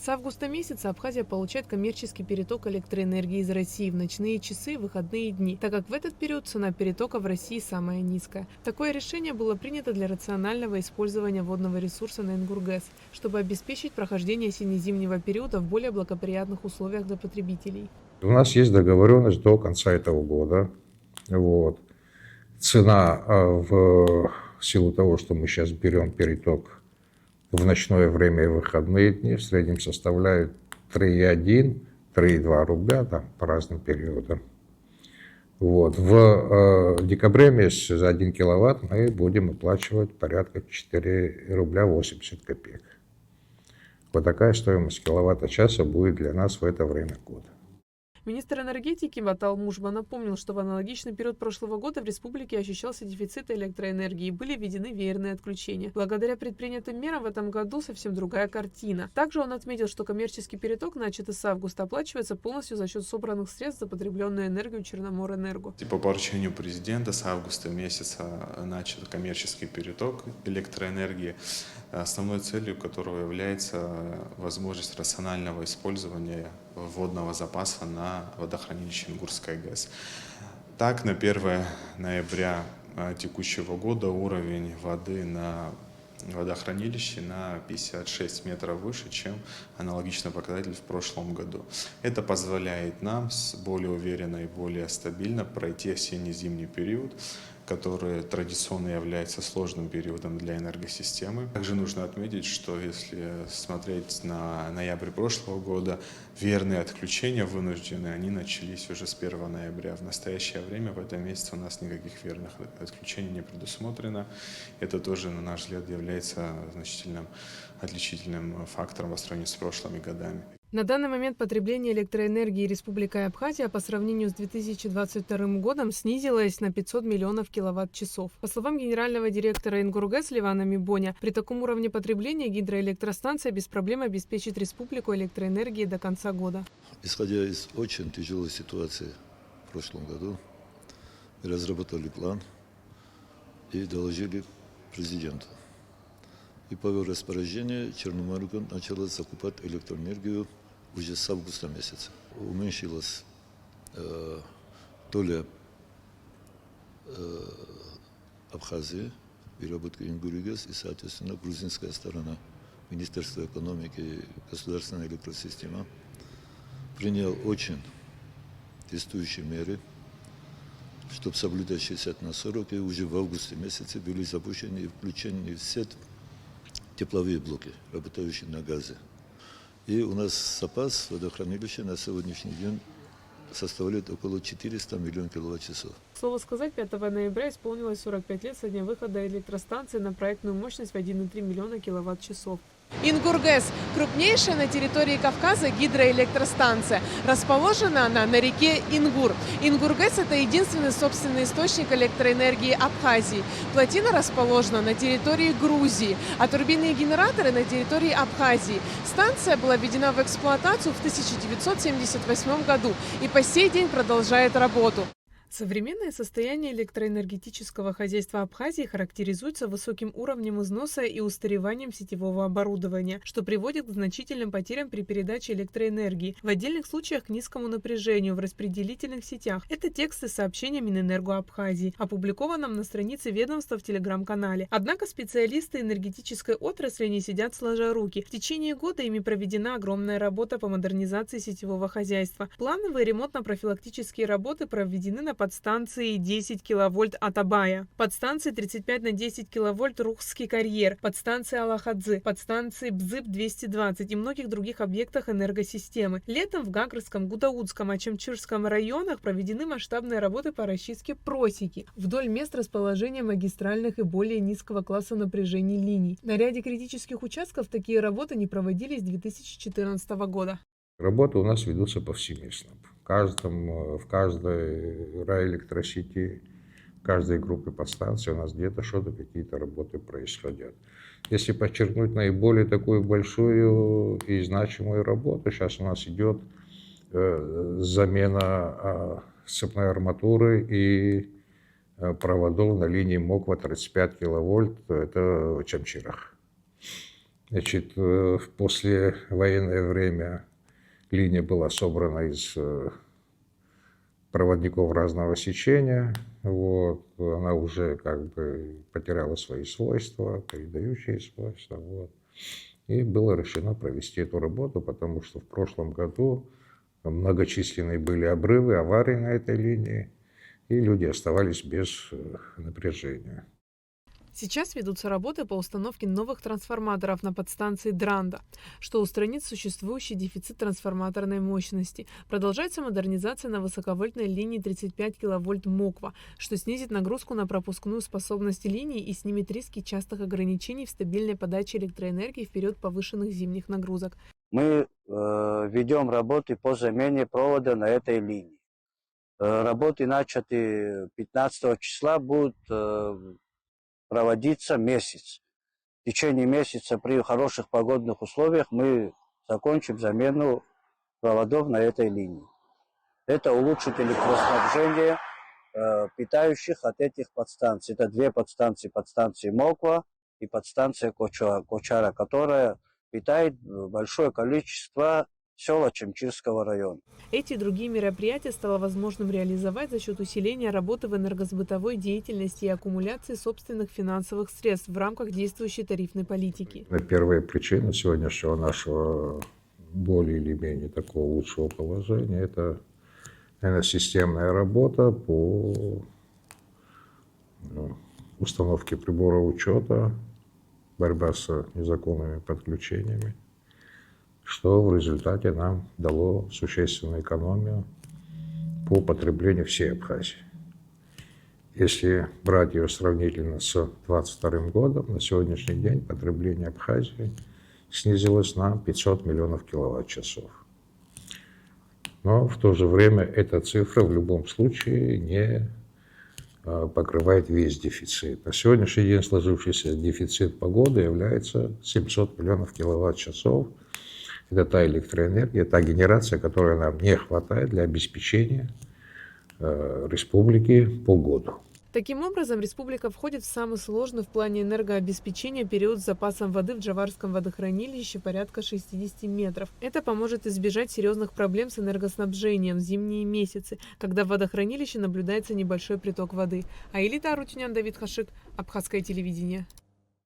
С августа месяца Абхазия получает коммерческий переток электроэнергии из России в ночные часы и выходные дни, так как в этот период цена перетока в России самая низкая. Такое решение было принято для рационального использования водного ресурса на Ингургэс, чтобы обеспечить прохождение осенне-зимнего периода в более благоприятных условиях для потребителей. У нас есть договоренность до конца этого года. Вот. Цена в силу того, что мы сейчас берем переток в ночное время и выходные дни, в среднем составляет 3,1-3,2 рубля там, по разным периодам. Вот. В декабре месяце за 1 киловатт мы будем оплачивать порядка 4 рубля 80 копеек. Вот такая стоимость киловатта-часа будет для нас в это время года. Министр энергетики Батал Мужба напомнил, что в аналогичный период прошлого года в республике ощущался дефицит электроэнергии и были введены веерные отключения. Благодаря предпринятым мерам в этом году совсем другая картина. Также он отметил, что коммерческий переток, начатый с августа, оплачивается полностью за счет собранных средств за потребленную энергию Черноморэнерго. По поручению президента с августа месяца начат коммерческий переток электроэнергии, основной целью которого является возможность рационального использования водного запаса на водохранилище Ингурская ГЭС. Так, на 1 ноября текущего года уровень воды на водохранилище на 56 метров выше, чем аналогичный показатель в прошлом году. Это позволяет нам более уверенно и более стабильно пройти осенне-зимний период, который традиционно является сложным периодом для энергосистемы. Также нужно отметить, что если смотреть на ноябрь прошлого года, веерные отключения вынужденные, они начались уже с 1 ноября. В настоящее время, в этом месяце, у нас никаких веерных отключений не предусмотрено. Это тоже, на наш взгляд, является значительным отличительным фактором по сравнению с прошлыми годами. На данный момент потребление электроэнергии Республикой Абхазия по сравнению с 2022 годом снизилось на 500 миллионов киловатт-часов. По словам генерального директора Ингургэс Ливана Мибоня, при таком уровне потребления гидроэлектростанция без проблем обеспечит республику электроэнергией до конца года. Исходя из очень тяжелой ситуации в прошлом году, мы разработали план и доложили президенту. И по его распоряжению Черноморэнерго начала закупать электроэнергию уже с августа месяца. Уменьшилась доля Абхазии в переработке Ингургэс и, соответственно, грузинская сторона, Министерство экономики и государственная электросистема, принял очень действующие меры, чтобы соблюдать 60/40, и уже в августе месяце были запущены и включены в сеть тепловые блоки, работающие на газе. И у нас запас водохранилища на сегодняшний день составляет около 400 миллионов киловатт-часов. К слову сказать, 5 ноября исполнилось 45 лет со дня выхода электростанции на проектную мощность в 1,3 миллиона киловатт-часов. Ингургэс – крупнейшая на территории Кавказа гидроэлектростанция. Расположена она на реке Ингур. Ингургэс – это единственный собственный источник электроэнергии Абхазии. Плотина расположена на территории Грузии, а турбины и генераторы на территории Абхазии. Станция была введена в эксплуатацию в 1978 году и по сей день продолжает работу. Современное состояние электроэнергетического хозяйства Абхазии характеризуется высоким уровнем износа и устареванием сетевого оборудования, что приводит к значительным потерям при передаче электроэнергии, в отдельных случаях к низкому напряжению в распределительных сетях. Это тексты сообщения Минэнерго Абхазии, опубликованном на странице ведомства в телеграм-канале. Однако специалисты энергетической отрасли не сидят сложа руки. В течение года ими проведена огромная работа по модернизации сетевого хозяйства. Плановые ремонтно-профилактические работы проведены на подстанции 10 киловольт Атабая, подстанции 35 на 10 киловольт Рухский карьер, подстанции Алахадзы, подстанции Бзып-220 и многих других объектах энергосистемы. Летом в Гагрском, Гудаутском, Ачамчирском районах проведены масштабные работы по расчистке просеки вдоль мест расположения магистральных и более низкого класса напряжений линий. На ряде критических участков такие работы не проводились с 2014 года. Работы у нас ведутся повсеместно. В каждой райэлектросети, в каждой группе подстанций у нас где-то что-то, какие-то работы происходят. Если подчеркнуть наиболее такую большую и значимую работу, сейчас у нас идет замена сцепной арматуры и проводов на линии МОКВА 35 киловольт, это в Чамчирах. Значит, в послевоенное время линия была собрана из проводников разного сечения. Вот. Она уже как бы потеряла свои свойства, передающие свойства. Вот. И было решено провести эту работу, потому что в прошлом году многочисленные были обрывы, аварии на этой линии, и люди оставались без напряжения. Сейчас ведутся работы по установке новых трансформаторов на подстанции Дранда, что устранит существующий дефицит трансформаторной мощности. Продолжается модернизация на высоковольтной линии 35 кВт Моква, что снизит нагрузку на пропускную способность линии и снимет риски частых ограничений в стабильной подаче электроэнергии в период повышенных зимних нагрузок. Мы ведем работы по замене провода на этой линии. Работы начаты 15 числа, будут проводиться месяц. В течение месяца при хороших погодных условиях мы закончим замену проводов на этой линии. Это улучшит электроснабжение питающих от этих подстанций. Это две подстанции. Подстанция Моква и подстанция Кочара, которая питает большое количество села Чемчирского района. Эти и другие мероприятия стало возможным реализовать за счет усиления работы в энергосбытовой деятельности и аккумуляции собственных финансовых средств в рамках действующей тарифной политики. Первая причина сегодняшнего нашего более или менее такого лучшего положения – это, наверное, системная работа по установке приборов учета, борьба с незаконными подключениями, что в результате нам дало существенную экономию по потреблению всей Абхазии. Если брать ее сравнительно с 2022 годом, на сегодняшний день потребление Абхазии снизилось на 500 миллионов киловатт-часов. Но в то же время эта цифра в любом случае не покрывает весь дефицит. На сегодняшний день сложившийся дефицит по году является 700 миллионов киловатт-часов. Это та электроэнергия, та генерация, которой нам не хватает для обеспечения республики по году. Таким образом, республика входит в самый сложный в плане энергообеспечения период с запасом воды в Джаварском водохранилище порядка 60 метров. Это поможет избежать серьезных проблем с энергоснабжением в зимние месяцы, когда в водохранилище наблюдается небольшой приток воды. Аэлита Арутюнян, Давид Хашик, Абхазское телевидение.